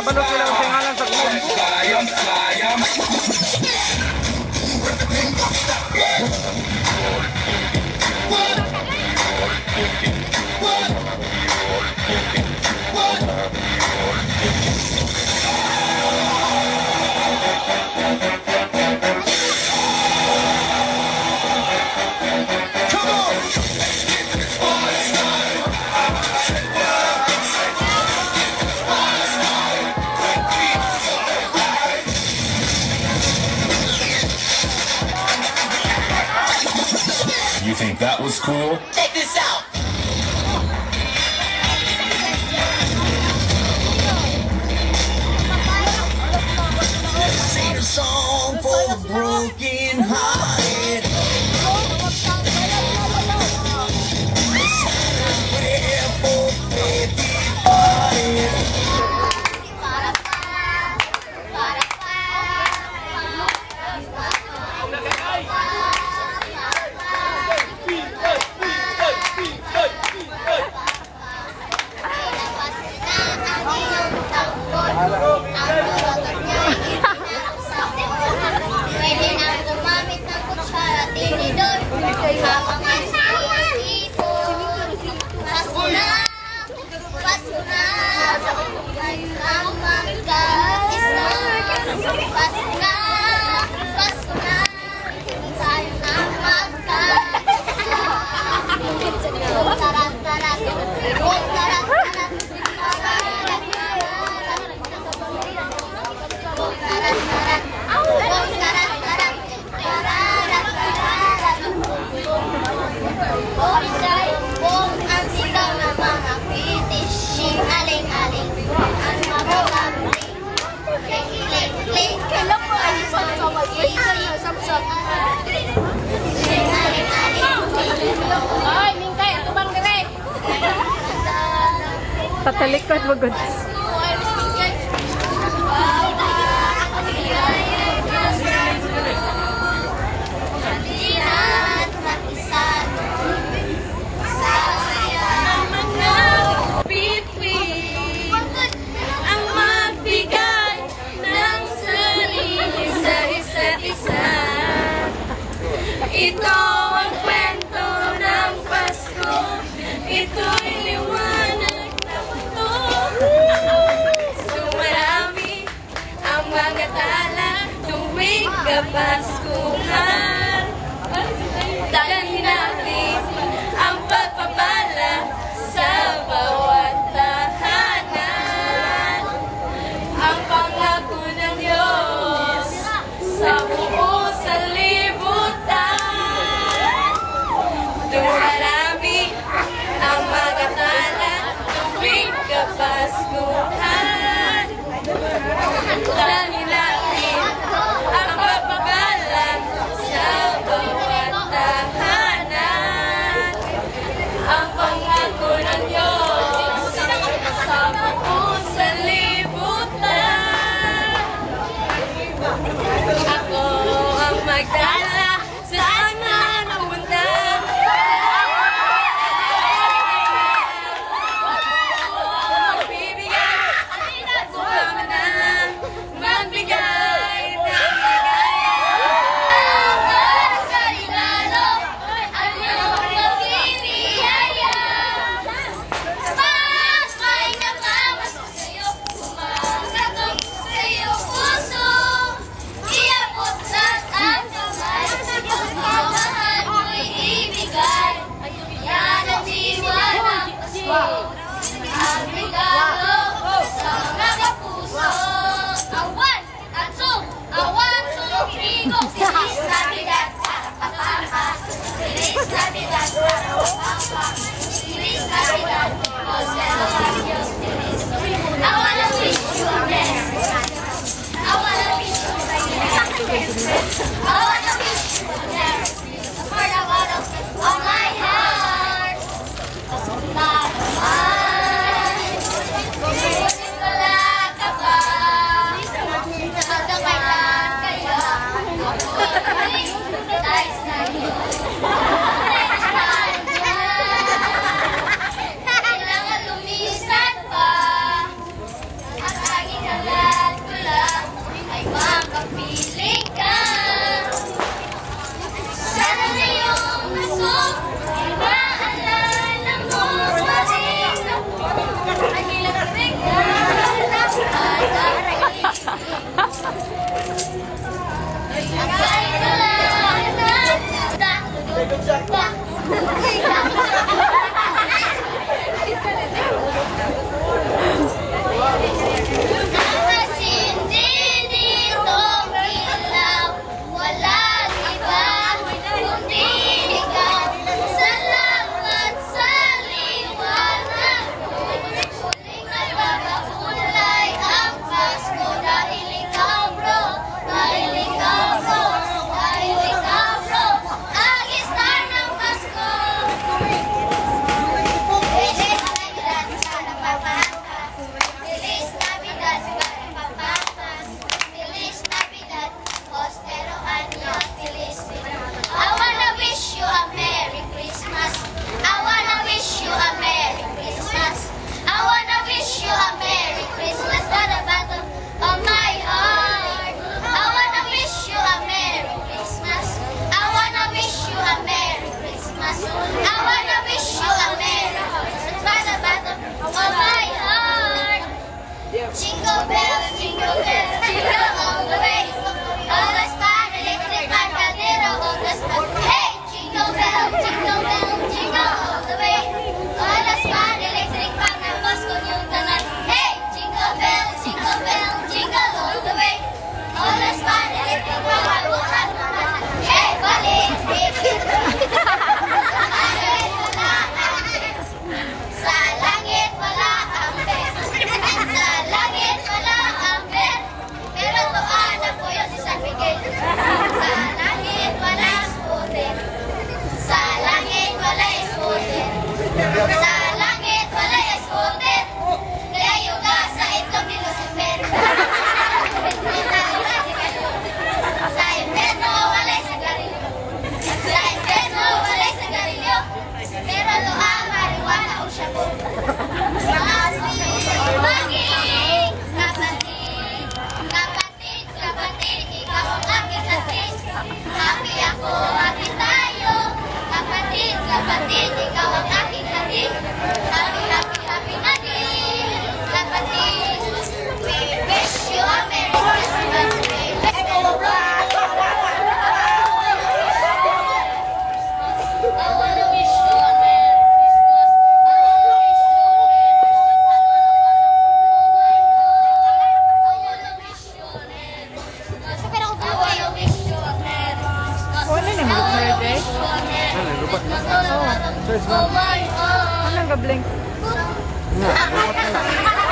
kabalo sila ang singalan sa kumbo. You think that was cool? Check this out! Sing a song for the broken hearted. Prayer for faith departed. Pwede na gumamit ng kutsara, tinidor, habang isip-isip. Pasko na, Pasko na, ang magkaisa. Pasko na, Pasko na, tayo na magkaisa. Tarat-tarat, tarat-tarat, ang sigaw ng mga British, aling-aling, ang mga lamling, kling-kling-kling, kailan po ay Ay, Mingkay, ito bang direct? Tatalikod mo good. Ito ang kwento ng Pasko. Ito'y liwanag na mundo. Sumarami ang mga tala tuwing Kapaskuhan. Dalhin natin ang pagpapala sa bawat tahanan. Ang pangako ng Diyos sa buong sanlibutan. Dumarami ang mga tala tuwing Kapaskuhan. Dalhin natin ang pagpapala sa bawat tahanan. Ang pangako ng Diyos sa buong sanlibutan. Ako ang magdala saan man pumunta. Magbigay ng para sa regalo, ang iyong magbibiyaya. Paska'y nagmamasko sa'yo, kumagatog sa iyong puso. Iabot lahat ang kamay, pagmamahal mo'y ibigay. Yan ang diwa ng Pasko, ang regalo sa mga kapuso. Awan at two, three, go! Feliz Navidad, Feliz Navidad, Feliz Navidad, Dios feliz. I wanna wish you a Merry Christmas. I wanna wish you a Merry Christmas. I wanna wish you a Merry Christmas. For the bottom of my heart. Pasko na naman. Kukunin ko lang ka ba? Hanggang kailan kaya ako'y tayo sa'yo? Day? Ano, lubat na. Oo. Search mo. Anong gablink? Nga, lubat na.